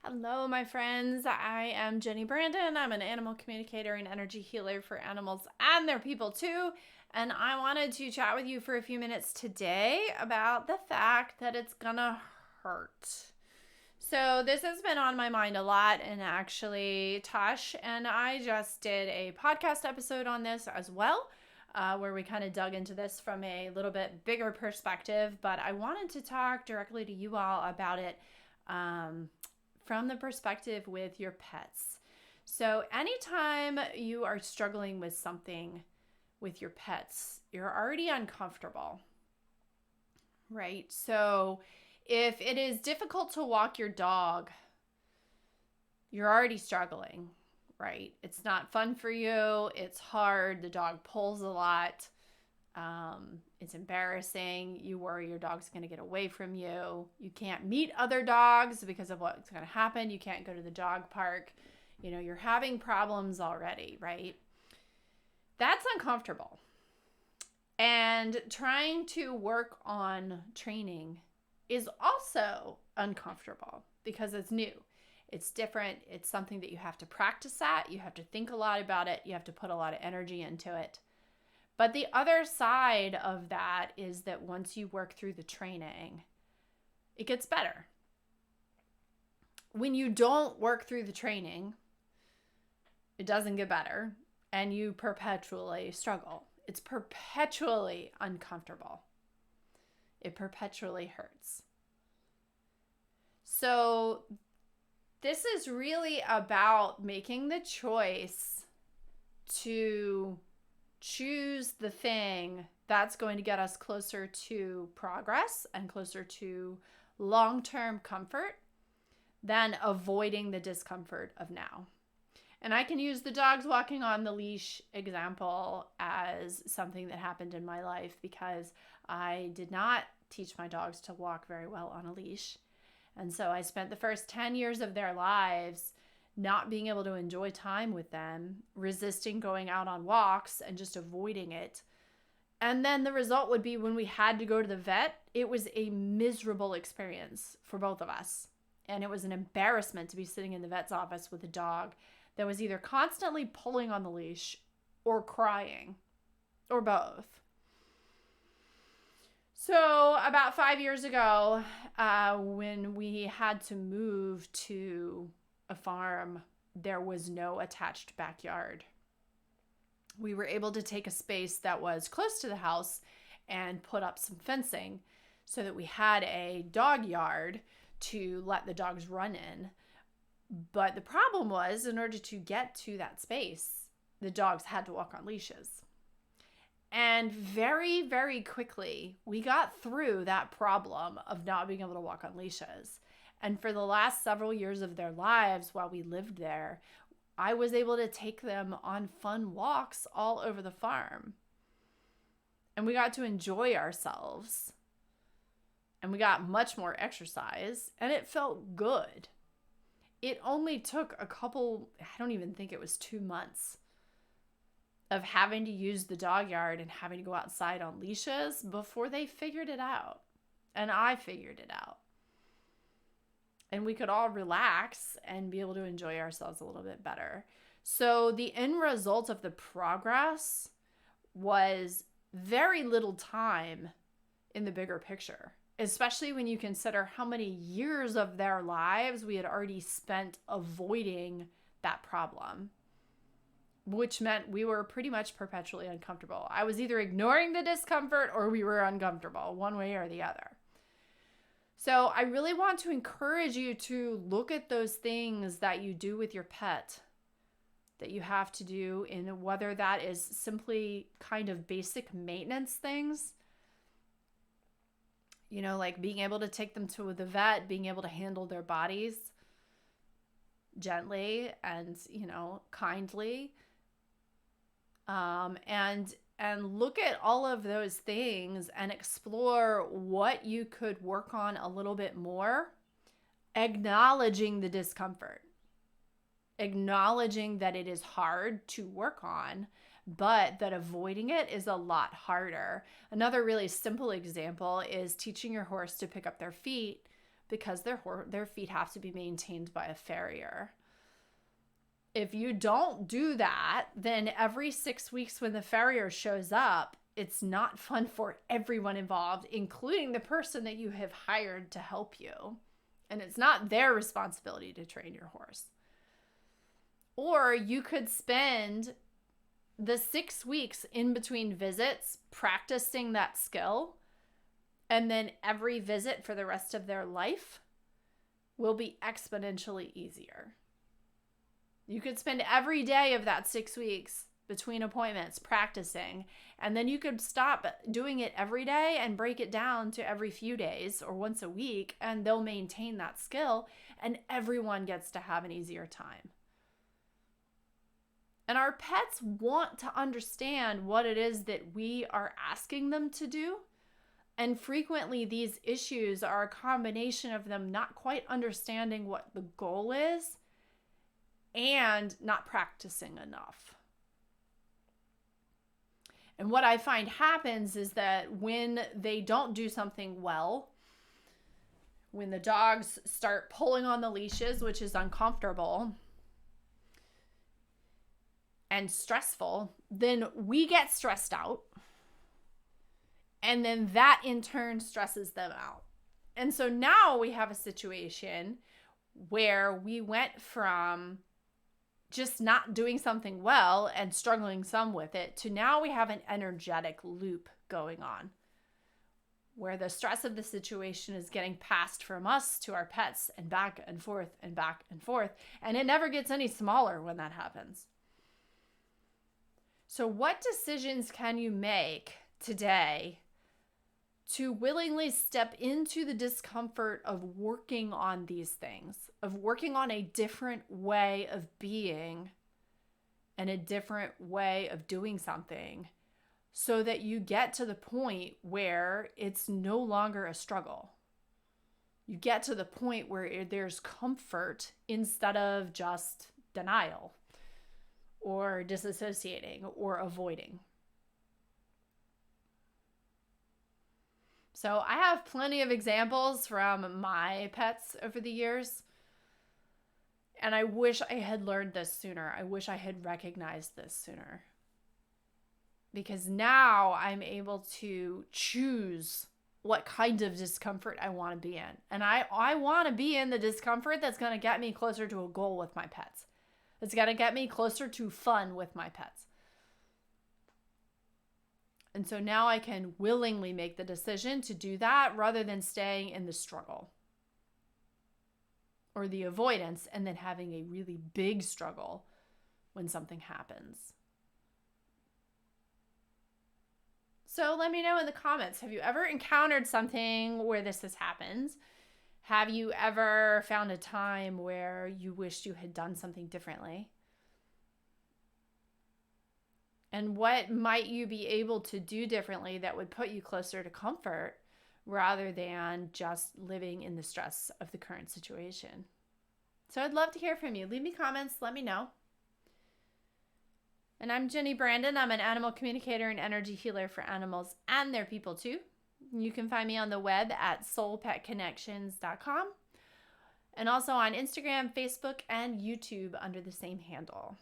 Hello, my friends. I am Jenny Brandon. I'm an animal communicator and energy healer for animals and their people too. And I wanted to chat with you for a few minutes today about the fact that it's gonna hurt. So, this has been on my mind a lot, and actually, Tosh and I just did a podcast episode on this as well, where we kind of dug into this from a little bit bigger perspective. But I wanted to talk directly to you all about it. From the perspective with your pets. So, anytime you are struggling with something with your pets, you're already uncomfortable, right? So, if it is difficult to walk your dog, you're already struggling, right? It's not fun for you. It's hard. The dog pulls a lot. It's embarrassing. You worry your dog's going to get away from you. You can't meet other dogs because of what's going to happen. You can't go to the dog park. You're having problems already, right? That's uncomfortable. And trying to work on training is also uncomfortable because it's new. It's different. It's something that you have to practice at. You have to think a lot about it. You have to put a lot of energy into it. But the other side of that is that once you work through the training, it gets better. When you don't work through the training, it doesn't get better, and you perpetually struggle. It's perpetually uncomfortable. It perpetually hurts. So this is really about making the choice to choose the thing that's going to get us closer to progress and closer to long-term comfort than avoiding the discomfort of now. And I can use the dogs walking on the leash example as something that happened in my life because I did not teach my dogs to walk very well on a leash. And so I spent the first 10 years of their lives not being able to enjoy time with them, resisting going out on walks and just avoiding it. And then the result would be when we had to go to the vet, it was a miserable experience for both of us. And it was an embarrassment to be sitting in the vet's office with a dog that was either constantly pulling on the leash or crying or both. So about 5 years ago, when we had to move to a farm, there was no attached backyard. We were able to take a space that was close to the house and put up some fencing so that we had a dog yard to let the dogs run in. But the problem was, in order to get to that space, the dogs had to walk on leashes. And very, very quickly, we got through that problem of not being able to walk on leashes. And for the last several years of their lives while we lived there, I was able to take them on fun walks all over the farm. And we got to enjoy ourselves. And we got much more exercise. And it felt good. It only took I don't even think it was 2 months of having to use the dog yard and having to go outside on leashes before they figured it out. And I figured it out. And we could all relax and be able to enjoy ourselves a little bit better. So the end result of the progress was very little time in the bigger picture, especially when you consider how many years of their lives we had already spent avoiding that problem, which meant we were pretty much perpetually uncomfortable. I was either ignoring the discomfort or we were uncomfortable, one way or the other. So I really want to encourage you to look at those things that you do with your pet that you have to do, in whether that is simply kind of basic maintenance things, like being able to take them to the vet, being able to handle their bodies gently and, kindly. And look at all of those things and explore what you could work on a little bit more, acknowledging the discomfort, acknowledging that it is hard to work on, but that avoiding it is a lot harder. Another really simple example is teaching your horse to pick up their feet because their feet have to be maintained by a farrier. If you don't do that, then every 6 weeks when the farrier shows up, it's not fun for everyone involved, including the person that you have hired to help you. And it's not their responsibility to train your horse. Or you could spend the 6 weeks in between visits practicing that skill, and then every visit for the rest of their life will be exponentially easier. You could spend every day of that 6 weeks between appointments practicing, and then you could stop doing it every day and break it down to every few days or once a week, and they'll maintain that skill, and everyone gets to have an easier time. And our pets want to understand what it is that we are asking them to do. And frequently these issues are a combination of them not quite understanding what the goal is and not practicing enough. And what I find happens is that when they don't do something well, when the dogs start pulling on the leashes, which is uncomfortable and stressful, then we get stressed out. And then that in turn stresses them out. And so now we have a situation where we went from just not doing something well and struggling some with it to now we have an energetic loop going on where the stress of the situation is getting passed from us to our pets and back and forth and back and forth. And it never gets any smaller when that happens. So what decisions can you make today to willingly step into the discomfort of working on these things, of working on a different way of being and a different way of doing something so that you get to the point where it's no longer a struggle? You get to the point where there's comfort instead of just denial or disassociating or avoiding. So I have plenty of examples from my pets over the years. And I wish I had learned this sooner. I wish I had recognized this sooner. Because now I'm able to choose what kind of discomfort I want to be in. And I want to be in the discomfort that's going to get me closer to a goal with my pets. It's going to get me closer to fun with my pets. And so now I can willingly make the decision to do that rather than staying in the struggle or the avoidance and then having a really big struggle when something happens. So let me know in the comments, have you ever encountered something where this has happened? Have you ever found a time where you wished you had done something differently? And what might you be able to do differently that would put you closer to comfort rather than just living in the stress of the current situation? So I'd love to hear from you. Leave me comments. Let me know. And I'm Jenny Brandon. I'm an animal communicator and energy healer for animals and their people too. You can find me on the web at soulpetconnections.com and also on Instagram, Facebook, and YouTube under the same handle.